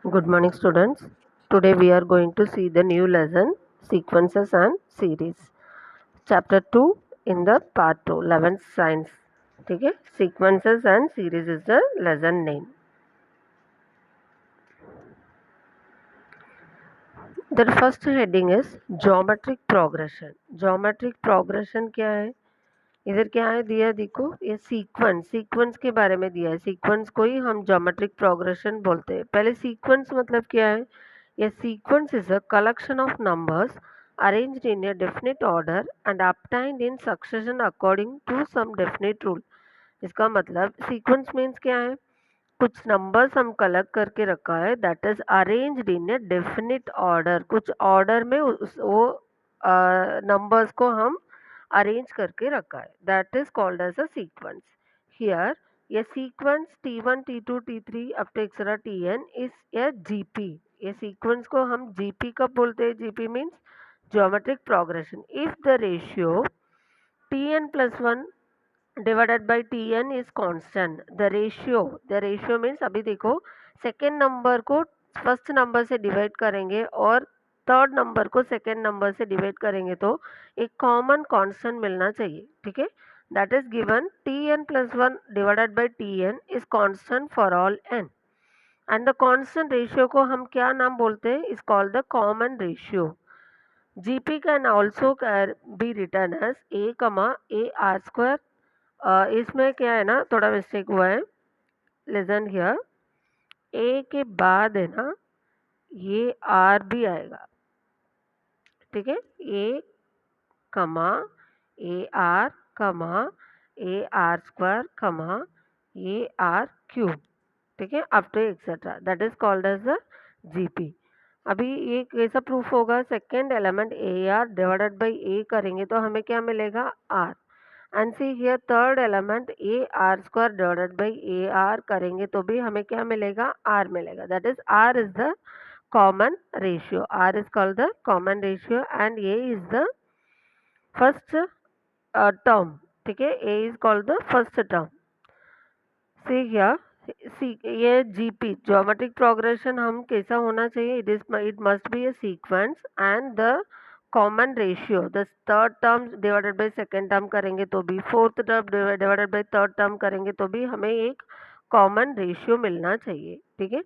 Good morning, students. Today we are going to see the new lesson sequences and series. Chapter 2 in the part 2, 11th science. ठीक है, sequences and series is the lesson name. The first heading is geometric progression. Geometric progression क्या है? इधर क्या है दिया, देखो ये सीक्वेंस के बारे में दिया है. सीक्वेंस को ही हम ज्योमेट्रिक प्रोग्रेशन बोलते हैं. पहले सीक्वेंस मतलब क्या है? ये sequence is a collection of numbers arranged in a definite order and obtained in succession according to some definite rule. इसका मतलब सीक्वेंस मीन्स क्या है? कुछ नंबर्स हम कलेक्ट करके रखा है, that is arranged in a definite order. कुछ ऑर्डर में वो नंबर्स को हम अरेंज करके रखा है, that is called as a sequence. Here ये sequence T1 T2 T3 up to etcetera Tn is a GP. ये सीक्वेंस को हम जीपी कब बोलते हैं? GP means geometric progression. If the ratio Tn plus one divided by Tn is constant. The ratio means अभी देखो, second number को first number से डिवाइड करेंगे और थर्ड नंबर को सेकेंड नंबर से डिवाइड करेंगे तो एक कॉमन कांस्टेंट मिलना चाहिए. ठीक है, that is given Tn plus one divided by Tn is constant for all n. And the constant ratio को हम क्या नाम बोलते हैं? Is called the common ratio. GP can also be written as a comma A R square. इसमें क्या है ना, थोड़ा मिस्टेक हुआ है. लिसन हियर, ए के बाद है ना ये आर भी आएगा. ठीक है, ए कमा ए आर कमा ए आर स्क्वायर कमा ए आर क्यूब. ठीक है, up to etcetera, that is called as the GP. अभी ये कैसा प्रूफ होगा? Second element A R divided by A करेंगे तो हमें क्या मिलेगा? R. And see here third element A R square divided by A R करेंगे तो भी हमें क्या मिलेगा? आर मिलेगा. That is R is the common ratio. R is called the common ratio and A is the first term. ठीक है, A is called the first term. See here, see ये जीपी ज्योमेट्रिक प्रोग्रेशन हम कैसा होना चाहिए? It must be a sequence and the common ratio. The third term divided by second term करेंगे तो भी, fourth term divided by third term करेंगे तो भी हमें एक कॉमन रेशियो मिलना चाहिए. ठीक है,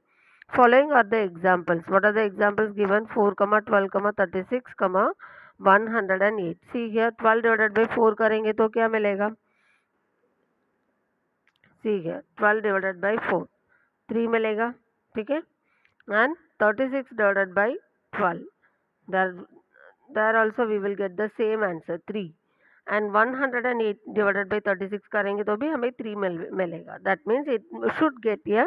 following are the examples. What are the examples given? 4, 12, 36, 108. See here 12 divided by 4 करेंगे तो क्या मिलेगा? ठीक है, 12 डिवाइडेड बाई 4 3 मिलेगा. ठीक है, and 36 divided by 12, there also we will get the same answer 3. And 108 divided by 36 करेंगे तो भी हमें 3 मिलेगा. That means it should get a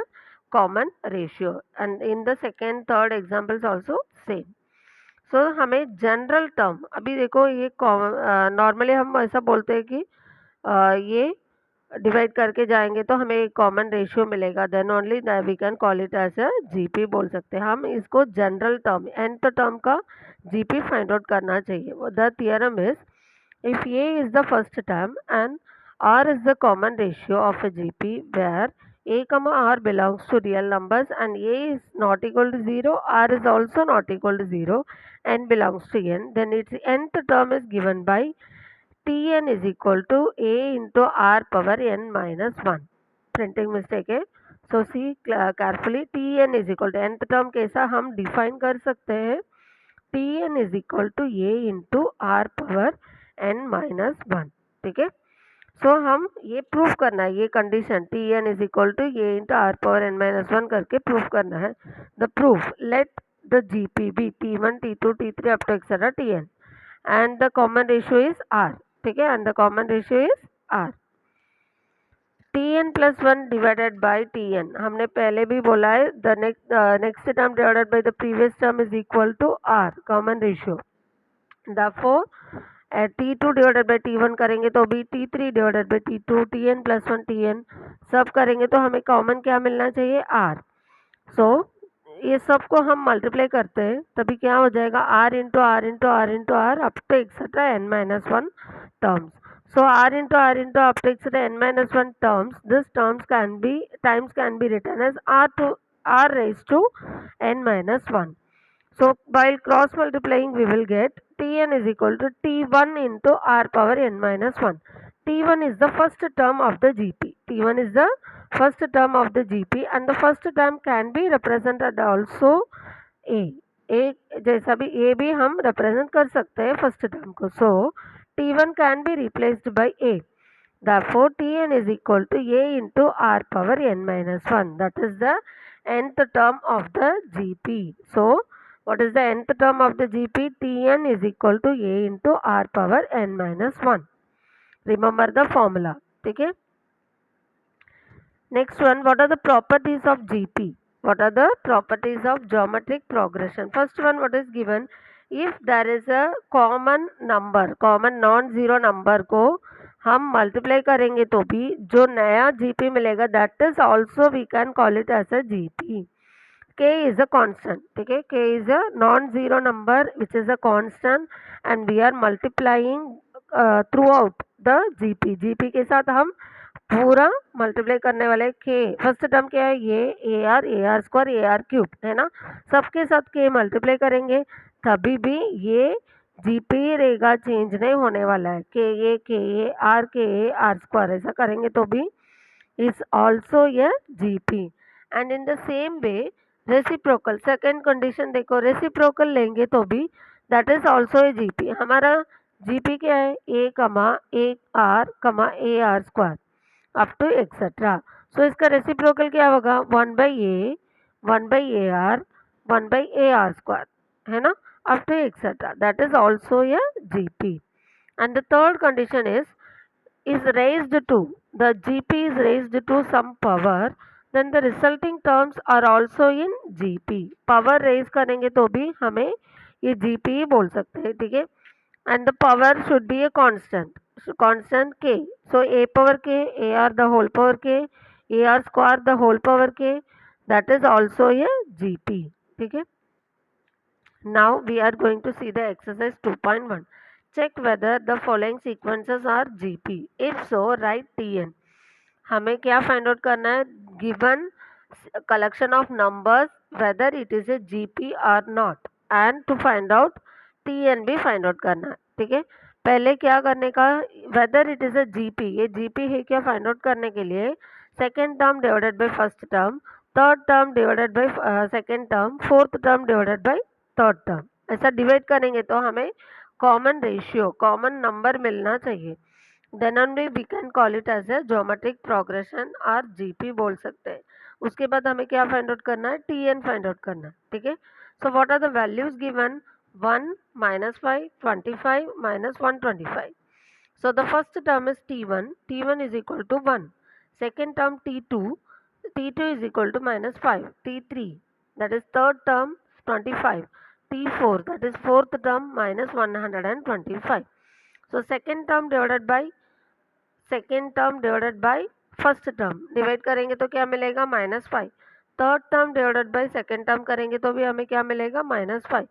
common ratio. And in the second third examples also same. So हमें general term, अभी देखो ये normally हम ऐसा बोलते हैं कि ये डिवाइड करके जाएंगे तो हमें एक कॉमन रेशियो मिलेगा, then only we can call it as a GP बोल सकते हैं हम इसको. जनरल टर्म nth टर्म का जीपी फाइंड आउट करना चाहिए. The theorem is, if A is the first term and R is the common ratio of a GP where A comma R belongs to real numbers and A is not equal to 0, R is also not equal to 0 and belongs to n, then its nth term is given by Tn is equal to A into R power n minus 1. Printing mistake है. So see carefully, Tn is equal to nth term कैसा हम define कर सकते हैं? Tn is equal to A into R power n minus 1. ठीक है, सो हम ये प्रूफ करना है, ये condition Tn is equal to A into R power n minus 1 करके प्रूफ करना है. The proof, let the GP be T1 T2 T3 up to etc Tn and the common ratio is R. ठीक है, and the common ratio is R. Tn plus 1 divided by Tn हमने पहले भी बोला है, the next term divided by the previous term is equal to R, common ratio. Therefore T2 divided by T1 करेंगे तो भी T3 divided by T2 Tn plus 1 Tn सब करेंगे तो हमें कॉमन क्या मिलना चाहिए? R. सो ये सब को हम मल्टीप्लाई करते हैं तभी क्या हो जाएगा? R into R into R into R up to etcetera n minus 1 terms. So R into R into up to n minus 1 terms, this terms can be written as R to r raised to n minus 1. So while cross multiplying we will get Tn is equal to T1 into r power n minus 1. T1 is the first term of the GP. T1 is the first term of the GP and the first term can be represented also A. A जैसा भी A भी हम represent कर सकते हैं first term को. So T1 can be replaced by A. Therefore, Tn is equal to A into r power n minus 1. That is the nth term of the GP. So, what is the nth term of the GP? Tn is equal to A into r power n minus 1. Remember the formula. Okay? Next one, what are the properties of GP? What are the properties of geometric progression? First one, what is given? If there is a common number, common non-zero number को हम multiply करेंगे तो भी जो नया GP मिलेगा, that is also we can call it as a GP. K is a constant. ठीक है, K is a non-zero number which is a constant and we are multiplying throughout the GP. GP के साथ हम पूरा multiply करने वाले के first term क्या है ये ए R square A R cube है ना, सबके साथ के मल्टीप्लाई करेंगे तभी भी ये जीपी रहेगा, चेंज नहीं होने वाला है. के ए आर स्क्वायर ऐसा करेंगे तो भी इज ऑल्सो ये GP. And in the same way reciprocal, second condition देखो, रेसिप्रोकल लेंगे तो भी that is also a GP. हमारा जीपी क्या है A R square up to etcetera. So इसका रेसिप्रोकल क्या होगा 1 by A R 1 by A R square है ना, up to etcetera. That is also a GP. And the third condition is raised to, the GP is raised to some power, then the resulting terms are also in GP. Power raise करेंगे तो भी हमें ये GP ही बोल सकते हैं. ठीक है, and the power should be a constant, constant K. So A power K, AR the whole power K, AR square the whole power K, that is also a GP. ठीक है. Now we are going to see the exercise 2.1. Check whether the following sequences are GP. If so, write Tn. हमें क्या find out करना है? Given collection of numbers whether it is a GP और not, and to find out TN भी find out करना है. ठीक है, पहले क्या करने का, whether it is a GP, ये जीपी है क्या फाइंड आउट करने के लिए second term divided by first term, third term divided by second term, fourth term divided by third term, ऐसा डिवाइड करेंगे तो हमें कॉमन रेशियो, कॉमन नंबर मिलना चाहिए. Then only we can call it as a geometric progression और GP बोल सकते हैं. उसके बाद हमें क्या फाइंड आउट करना है? टीएन फाइंड आउट करना है. ठीक है, so what are the values given? 1 -5 25 -125. So the first term is T1, T1 is equal to 1. Second term T2, T2 is equal to -5. T3, that is third term 25. T4, that is fourth term -125. So second term divided by first term divide करेंगे तो क्या मिलेगा? -5. Third term divided by second term करेंगे तो भी हमें क्या मिलेगा? -5.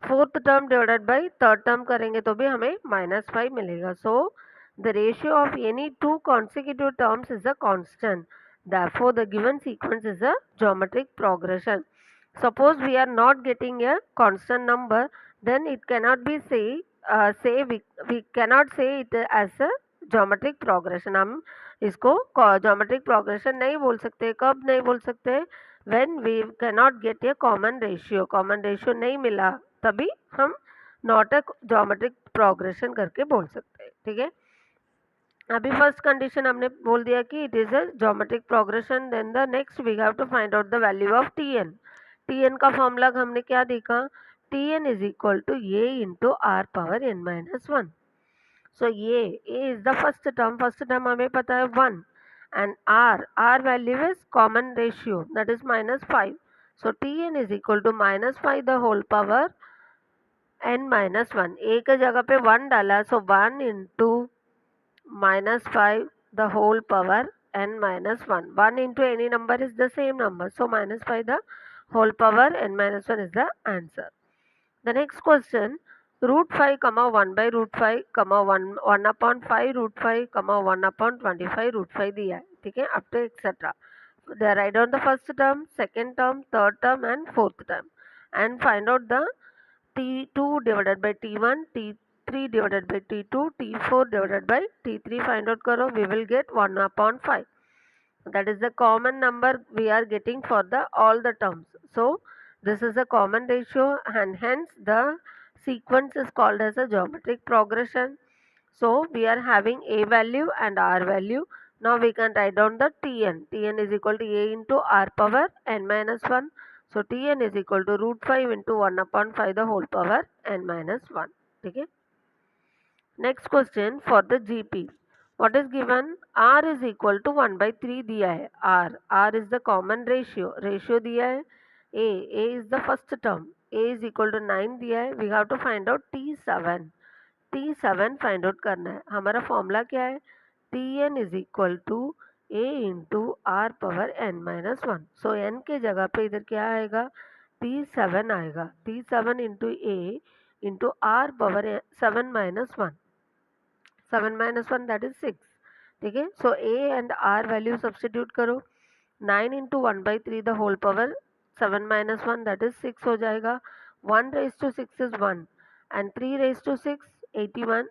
Fourth term divided by third term करेंगे तो भी हमें -5 मिलेगा. So the ratio of any two consecutive terms is a constant. therefore the given sequence is a geometric progression. Suppose we are not getting a constant number, then it cannot be we cannot say it as a geometric progression. हम इसको geometric progression नहीं बोल सकते. कब नहीं बोल सकते? when we cannot get a common ratio. common ratio नहीं मिला तभी हम नॉट अ ज्योमेट्रिक प्रोग्रेशन करके बोल सकते हैं. ठीक है, अभी फर्स्ट कंडीशन हमने बोल दिया कि it is a geometric progression. Then the next we have to find out the value of T n. T n का फॉर्मूला हमने क्या देखा? T n is equal to a into are power n minus 1. So ये is the first term हमें पता है 1, and r value is common ratio, that is -5. so Tn is equal to -5 the whole power n minus 1. a के जगह पे 1 डाला, so 1 into -5 the whole power n minus 1. 1 into any number is the same number, so -5 the whole power n minus 1 is the answer. The next question, √5, 1 by √5, 1 upon 5 √5, 1 upon 25 √5 दिया है. ठीक है, up to etc. They write down the first term, second term, third term, and fourth term, and find out the T2 divided by T1, T3 divided by T2, T4 divided by T3. Find out karo. We will get 1 upon 5. That is the common number we are getting for the all the terms. So this is a common ratio, and hence the sequence is called as a geometric progression. So we are having a value and r value. Now we can write down the Tn. Tn is equal to a into r power n minus 1. So Tn is equal to root 5 into 1 upon 5 the whole power n minus 1. Okay. Next question for the GP. What is given? R is equal to 1 by 3 दिया है. R is the common ratio. Ratio दिया है. A is the first term. A is equal to 9 दिया है. We have to find out T7. T7 find out करना है. हमारा formula क्या है? Tn is equal to a into are power n minus 1. So n के जगह पे इधर क्या आएगा? T7 आएगा. T7 into a into are power 7 minus 1. 7 minus 1 that is 6. ठीक है. So a and r value substitute करो. 9 into 1 by 3 the whole power 7 minus 1 that is 6 हो जाएगा. 1 raised to 6 is 1 and 3 raised to 6 81.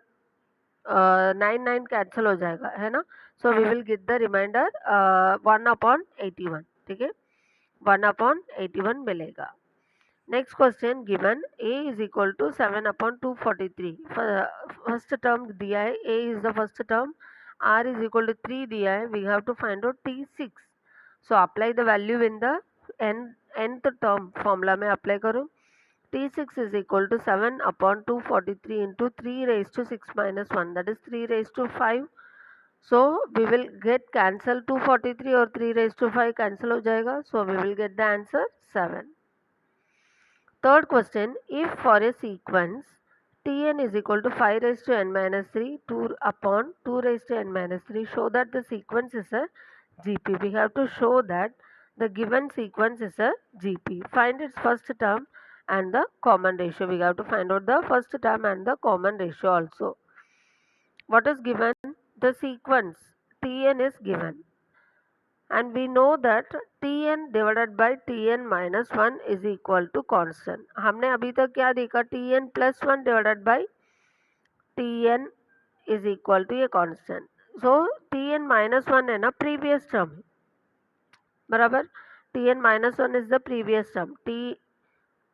9 cancel हो जाएगा है ना. So we will get the remainder 1 upon 81. ठीक है. 1 अपॉन 81 मिलेगा. Next question given a is equal to 7 upon 243. First term दिया है. a is the first term. r is equal to 3 दिया है. We have to find out T6. So apply the value in the nth term. Formula में apply करो. T6 is equal to 7 upon 243 into 3 raised to 6 minus 1, that is 3 raised to 5. So we will get cancel 243 और 3 raised to 5 cancel हो जाएगा. So we will get the answer 7. Third question, if for a sequence Tn is equal to 5 raised to n minus 3, 2 upon 2 raised to n minus 3, show that the sequence is a GP. We have to show that the given sequence is a GP. Find its first term and the common ratio. We have to find out the first term and the common ratio also. What is given? The sequence Tn is given. And we know that Tn divided by Tn minus 1 is equal to constant. हमने अभी तक क्या देखा? Tn plus 1 divided by Tn is equal to a constant. So Tn minus 1 है ना previous term. बराबर. Tn minus 1 is the previous term.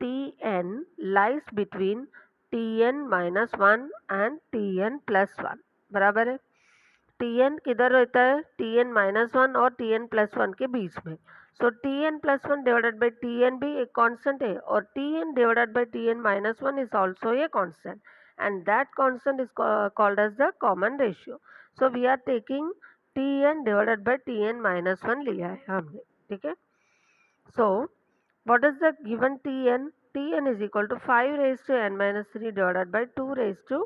Tn lies between Tn minus 1 and Tn plus 1. बराबर है. Tn किधर रहता है? Tn माइनस 1 और Tn plus 1 के बीच में. सो Tn plus 1 divided by Tn भी एक कांस्टेंट है और Tn divided by Tn minus 1 is also a constant and that constant is called as the common ratio. So we are taking Tn divided by Tn minus 1 लिया है हमने. ठीक है. So what is the given Tn? Tn is equal to 5 raised to n minus 3 divided by 2 raised to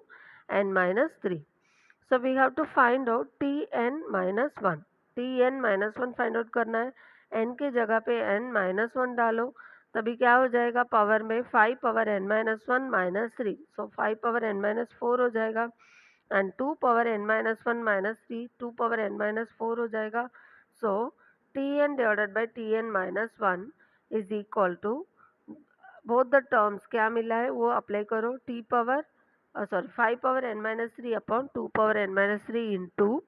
n minus 3. So we have to find out Tn minus 1. Tn minus 1 find out करना है. n के जगह पे n minus 1 डालो तभी क्या हो जाएगा? पावर में 5 power n minus 1 minus 3. So 5 power n minus 4 हो जाएगा and 2 power n minus 1 minus 3 2 power n minus 4 हो जाएगा. So Tn divided by Tn minus 1 is equal to both the terms क्या मिला है वो अप्लाई करो. t power 5 power n minus 3 upon 2 power n minus 3 into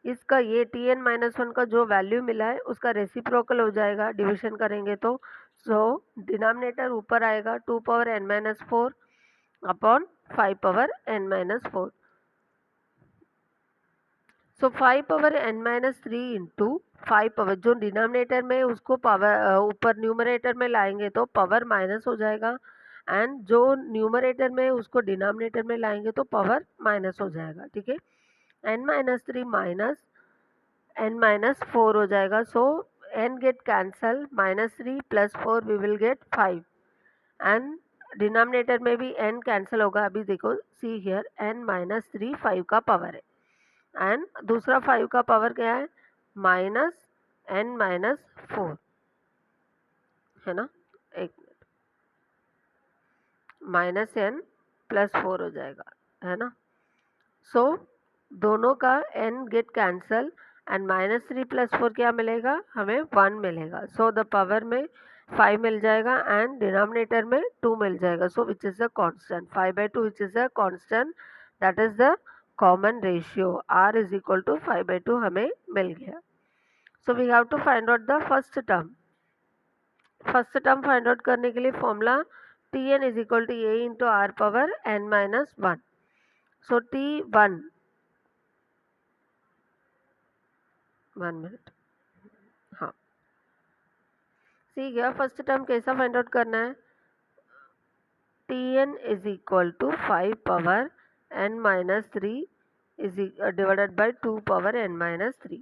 इसका ये Tn minus 1 का जो वैल्यू मिला है उसका रेसिप्रोकल हो जाएगा डिविजन करेंगे तो. सो डिनोमिनेटर ऊपर आएगा 2 power n minus 4 upon 5 power n minus 4. सो 5 power n minus 3 into 5 power जो डिनोमिनेटर में उसको पावर ऊपर न्यूमरेटर में लाएंगे तो पावर माइनस हो जाएगा एंड जो न्यूमरेटर में उसको डिनोमिनेटर में लाएंगे तो पावर माइनस हो जाएगा. ठीक है. n minus 3 minus n minus 4 हो जाएगा. So n get cancel minus 3 plus 4 we will get 5 and denominator में भी n कैंसिल होगा. अभी देखो सी हियर n माइनस 3 5 का पावर है एंड दूसरा 5 का पावर क्या है? माइनस n माइनस 4 है ना. एक मिनट. माइनस n प्लस 4 हो जाएगा है ना. सो दोनों का n गेट कैंसल एंड -3 + 4 क्या मिलेगा हमें 1 मिलेगा. सो द पावर में 5 मिल जाएगा एंड डिनोमिनेटर में 2 मिल जाएगा. So which is the constant 5/2 which is the constant that is the common ratio. r is equal to 5/2 हमें मिल गया. So we have to find out the first term. First term find out करने के लिए formula Tn is equal to a into are power n-1. So T1 1 minute. हाँ ठीक है. First term कैसा फाइंड आउट करना है. Tn is equal to 5 power n-3 is divided by 2 power n-3.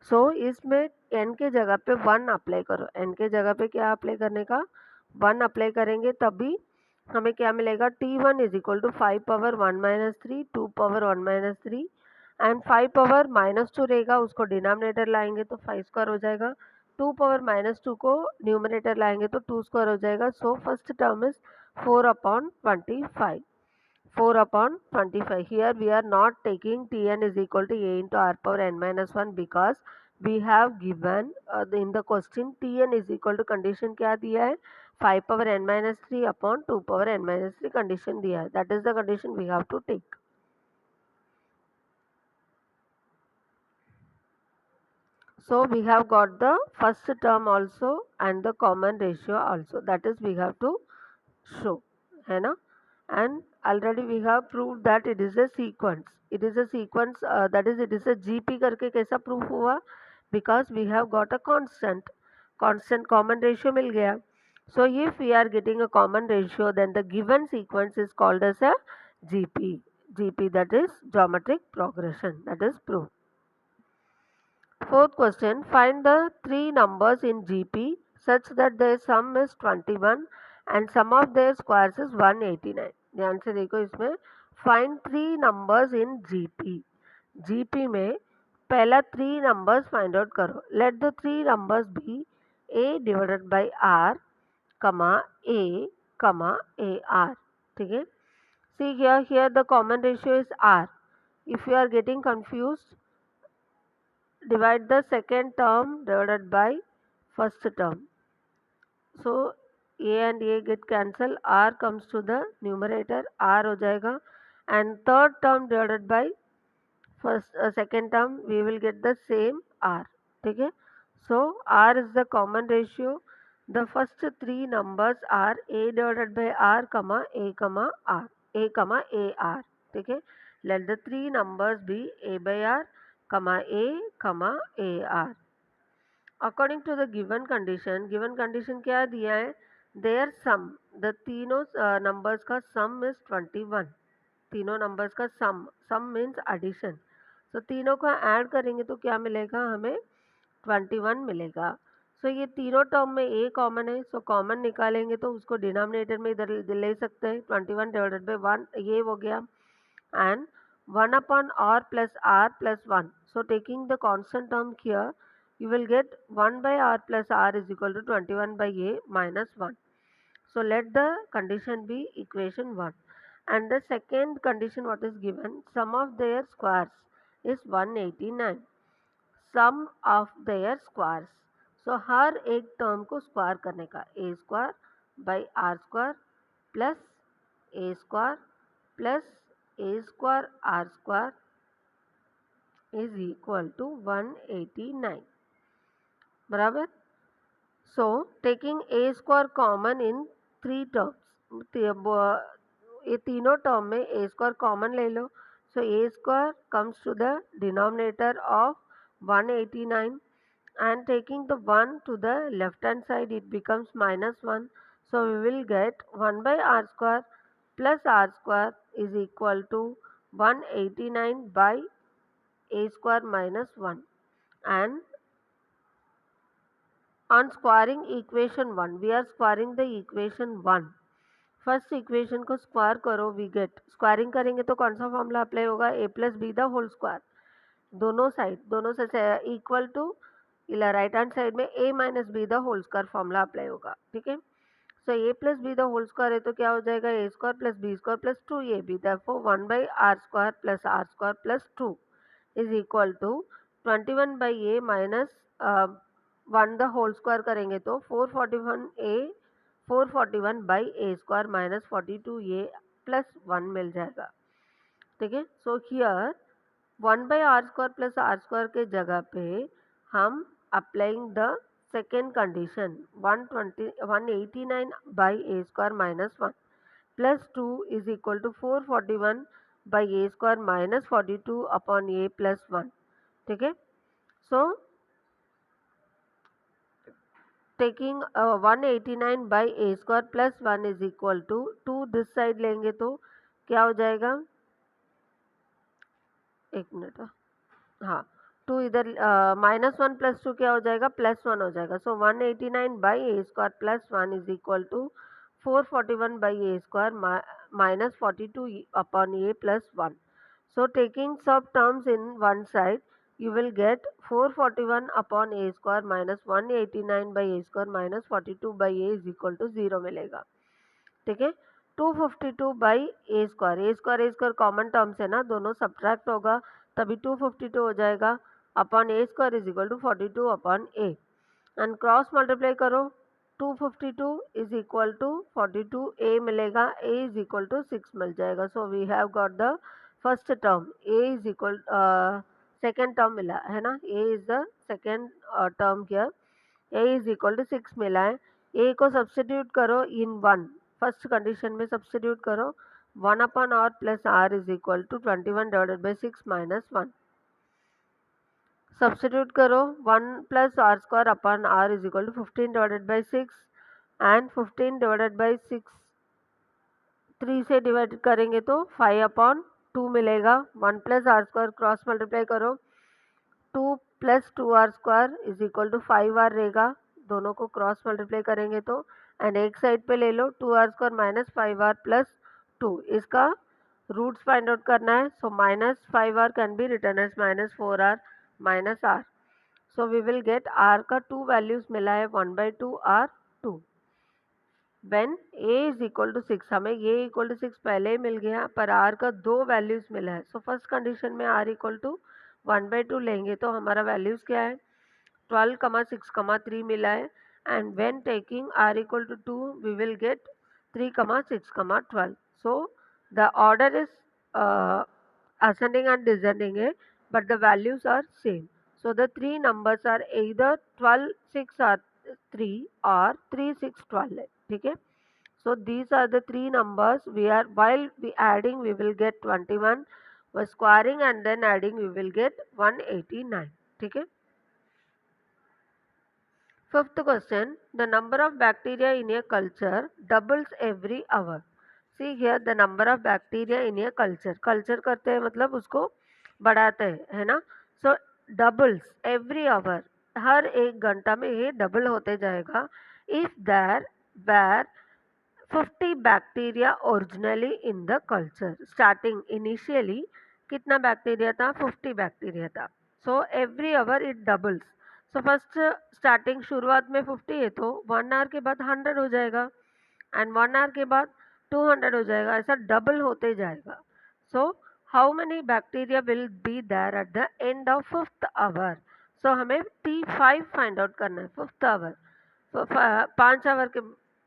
So इसमें n के जगह पे 1 अप्लाई करो. n के जगह पे क्या अप्लाई करने का 1 अप्लाई करेंगे तभी हमें क्या मिलेगा. T1 is equal to 5 power 1-3 2 power 1-3 and 5 power -2 रहेगा उसको डिनोमिनेटर लाएंगे तो 5 स्क्वायर हो जाएगा. 2 पावर -2 को न्यूमरेटर लाएंगे तो 2 स्क्वायर हो जाएगा. So first term is 4/25. 4/25. Here we are not taking Tn is equal to a into r power n-1 because we have given in the question Tn is equal to condition क्या दिया है 5 power n-3 upon 2 power n-3 condition दिया है. That is the condition we have to take. So we have got the first term also and the common ratio also. That is we have to show है ना. And already we have proved that it is a sequence. It is a sequence that is it is a GP करके कैसा proof हुआ because we have got a constant common ratio मिल गया. So if we are getting a common ratio then the given sequence is called as a GP. GP that is geometric progression. That is proved. Fourth question, find the three numbers in GP such that their sum is 21 and sum of their squares is 189. ध्यान से देखो इसमें find three numbers in GP. GP में पहला three numbers find out करो. Let the three numbers be a divided by r, a, AR. ठीक है. See here the common ratio is r. If you are getting confused, divide the second term divided by first term. So a and a get cancelled, r comes to the numerator, r हो जाएगा and third term divided by second term we will get the same r. ठीक है. So r is the common ratio. The first three numbers are a divided by r, r, AR. ठीक है. Let the three numbers be a by r, AR. According to the given condition क्या दिया है. Their sum, the तीनों numbers का sum is 21. तीनों numbers का sum means addition. So तीनों को ऐड करेंगे तो क्या मिलेगा हमें 21 मिलेगा. सो ये तीनों टर्म में a कॉमन है. सो कॉमन निकालेंगे तो उसको डिनोमिनेटर में इधर ले सकते हैं. 21 डिवाइडेड बाई 1 ये हो गया and 1 upon r plus 1. So taking the constant term here, you will get 1 by r plus r is equal to 21 by a minus 1. So let the condition be equation 1. And the second condition what is given, sum of their squares is 189. Sum of their squares. So हर एक term को square करने का a square by r square plus a square plus a square r square is equal to 189. बराबर. So taking a square common in three terms. ये तीनों term में a square common ले लो. So a square comes to the denominator of 189 and taking the 1 to the left hand side it becomes -1. So we will get 1 by r square plus r square is equal to 189 by a square minus 1. And on squaring equation 1, we are squaring the equation 1. First equation को square करो we get. Squaring करेंगे तो कौन सा formula apply होगा a plus b the whole square. दोनों से equal to right hand side में a minus b the whole square formula apply होगा. ठीक है. So a plus b the whole square है तो क्या हो जाएगा a square plus b square plus 2ab. Therefore 1 by r square plus 2 is equal to 21 by a minus 1 the whole square करेंगे तो 441 by A square minus 42 a plus 1 मिल जाएगा। ठीक है, so here 1 by r square plus r square के जगह पे हम applying the second condition 189 by A square minus 1 plus 2 is equal to 441 by A square minus 42 upon a plus 1। ठीक है, so taking 189 by A square plus 1 is equal to 2 this side लेंगे तो क्या हो जाएगा, एक मिनट, हाँ, 2 इधर माइनस 1 प्लस 2 क्या हो जाएगा, प्लस 1 हो जाएगा। So 189 by A square plus 1 is equal to 441 by A square minus 42 upon a plus 1। So taking sub terms in one side, you will get 441 upon a square minus 189 by a square minus 42 by a is equal to 0 मिलेगा। ठीक है, 252 by A square common terms है ना, दोनों subtract होगा तभी 252 हो जाएगा upon A square is equal to 42 upon A, and cross multiply करो 252 इज इक्वल टू 42 ए मिलेगा, ए इज इक्वल टू 6 मिल जाएगा। So we have got the first term, A is equal second term मिला है ना, A is the second term here, A is equal to 6 मिला है। A को substitute करो इन 1, फर्स्ट कंडीशन में सब्स्टिट्यूट करो 1 upon r plus r is equal to 21 divided by 6 minus 1। Substitute करो 1 plus r square upon r is equal to 15 divided by 6 and 15 divided by 6 3 से divide करेंगे तो 5 upon 2 मिलेगा। 1 plus r square cross multiply करो 2 plus 2 r square is equal to 5 r रहेगा, दोनों को cross multiply करेंगे तो, एंड एक साइड पे ले लो 2 r square minus 5 r plus 2, इसका रूट्स फाइंड आउट करना है। So minus 5 r can be written as minus 4 r minus r. So we will get r का 2 वैल्यूज मिला है 1/2 r 2 when a is equal to 6, हमें ए equal to 6 पहले ही मिल गया पर आर का 2 वैल्यूज मिला है। सो फर्स्ट कंडीशन में आर इक्वल टू 1/2 लेंगे तो हमारा वैल्यूज क्या है 12,6,3 मिला है, and when taking r equal to 2 we will get 3,6,12। So the order is ascending and descending है but the values are same, so the three numbers are either 12 6 or 3 or 3 6 12 है। ठीक है, so these are the three numbers we are, while we adding we will get 21, by squaring and then adding we will get 189। ठीक है, fifth question, the number of bacteria in a culture doubles every hour। See here the number of bacteria in a culture, culture करते हैं मतलब उसको बढ़ाते हैं है ना, so doubles every hour, हर एक घंटा में ये डबल होते जाएगा। if there were 50 bacteria originally in the culture, starting initially कितना बैक्टीरिया था 50 बैक्टीरिया था, so every hour it doubles. So first starting शुरुआत में 50 है तो 1 आवर के बाद 100 हो जाएगा एंड 1 आवर के बाद 200 हो जाएगा, ऐसा डबल होते जाएगा। So how many bacteria will be there at the end of fifth hour, so हमें T5 फाइंड आउट करना है फिफ्थ आवर,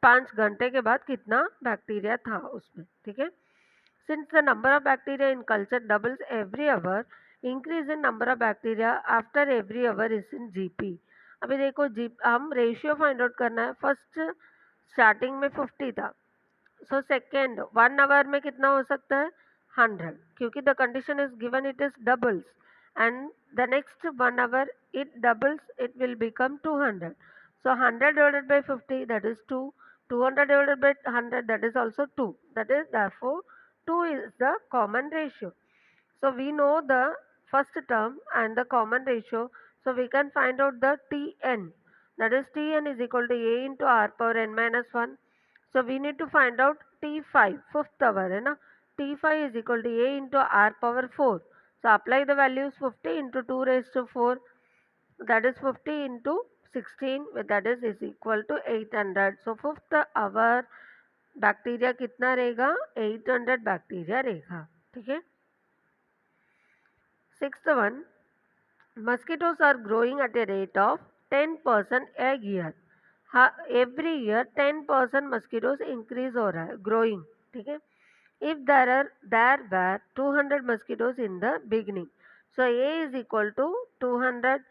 5 घंटे के बाद कितना बैक्टीरिया था उसमें। ठीक है, since the number of bacteria in culture doubles every hour, increase in number of bacteria after every hour is in GP. अभी देखो जी हम रेशियो फाइंड आउट करना है, फर्स्ट स्टार्टिंग में 50 था, सो सेकेंड 1 आवर में कितना हो सकता है 100, क्योंकि the condition is given it is doubles, and the next 1 hour it doubles, it will become 200, so 100 divided by 50 that is 2, 200 divided by 100 that is also 2, that is therefore 2 is the common ratio. So we know the first term and the common ratio, so we can find out the Tn, that is Tn is equal to a into r power n minus 1, so we need to find out T5 fifth hour है ना, T5 is equal to a into r power 4, so apply the values 50 into 2 raised to 4, that is 50 into 16, that is equal to 800। so fifth hour bacteria कितना रहेगा 800 bacteria रहेगा। ठीक है, sixth one, mosquitoes are growing at a rate of 10% a year. हाँ, every year 10% mosquitoes increase हो रहा है, growing. ठीक है. If there were 200 mosquitoes in the beginning, so A is equal to 200.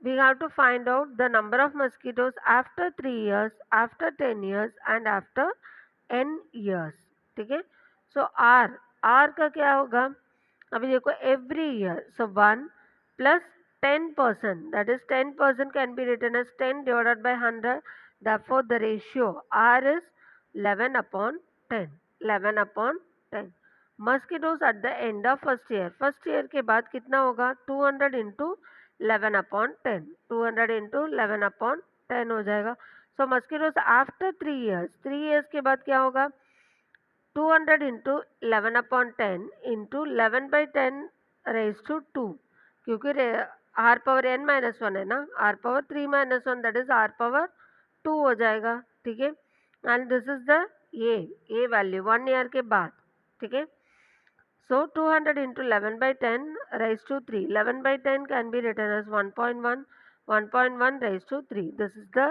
We have to find out the number of mosquitoes after 3 years, after 10 years and after n years. ठीक है. So R का क्या होगा? अभी देखो every year, so 1 plus 10%, that is 10% can be written as 10 divided by 100. Therefore the ratio R is 11 upon 10. 11 upon 10. Mosquitoes at the end of first year के बाद कितना होगा? 200 into 11 upon 10. 200 into 11 upon 10 हो जाएगा. So mosquitoes after 3 years, 3 years के बाद क्या होगा? 200 into 11 upon 10 into 11 by 10 raised to 2, क्योंकि r power n minus one है ना, r power 3 minus one, that is r power 2 हो जाएगा. ठीक है. And this is the A value 1 year के बाद. ठीक है. So 200 into 11 by 10 raised to 3. 11 by 10 can be written as 1.1. 1.1 raised to 3. This is the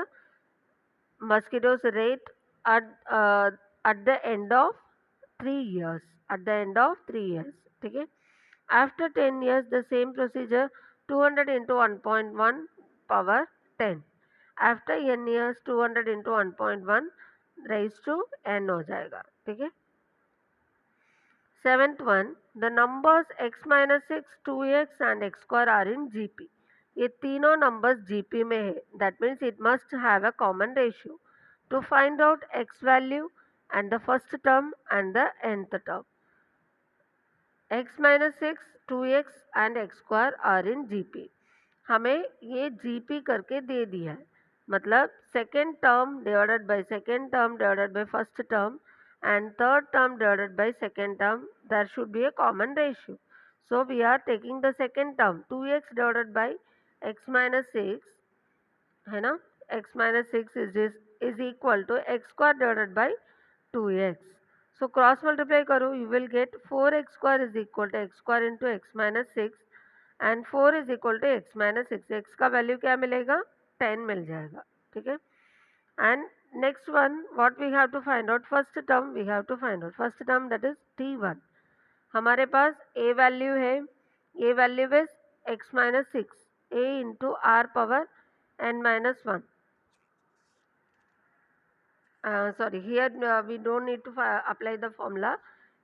mosquitoes rate at uh, at the end of 3 years. At the end of 3 years. ठीक है. After 10 years the same procedure, 200 into 1.1 power 10. After n years 200 into 1.1 raised to n हो जाएगा. ठीक है. Seventh one, the numbers x minus 6, 2x and x square are in GP. ये तीनों numbers GP में है. That means it must have a common ratio. To find out x value and the first term and the nth term. x minus 6, 2x and x square are in GP. हमें ये GP करके दे दिया है. मतलब second term divided by second term divided by first term and third term divided by second term, there should be a common ratio. So we are taking the second term, 2x divided by x minus 6, है ना, x minus 6 is equal to x square divided by 2x. So cross multiply करो, you will get 4x square is equal to x square into x minus 6 and 4 is equal to x minus 6. x का value क्या मिलेगा? 10 मिल जाएगा. ठीक है. And next one, what we have to find out? First term we have to find out. First term, that is t1. हमारे पास a value है. a value is x minus 6. a into r power n minus 1. Sorry, here we don't need to apply the formula.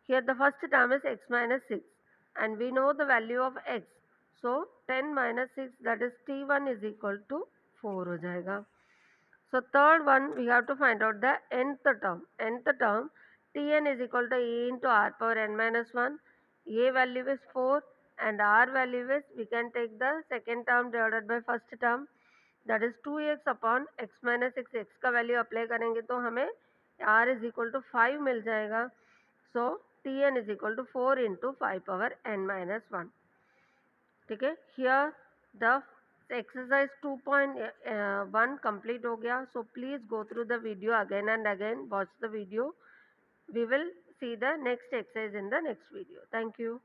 Here the first term is x minus 6 and we know the value of x. So 10 minus 6, that is t1 is equal to 4 हो जाएगा. So third one we have to find out the nth term. Nth term, Tn is equal to e into r power n minus 1. A value is 4 and r value is, we can take the second term divided by first term, that is 2x upon x minus 6. x का value apply करेंगे तो हमें r is equal to 5 मिल जाएगा. So Tn is equal to 4 into 5 power n minus 1. ठीक है. Here the exercise 2.1 complete हो गया. So please go through the video again and again. Watch the video. We will see the next exercise in the next video. Thank you.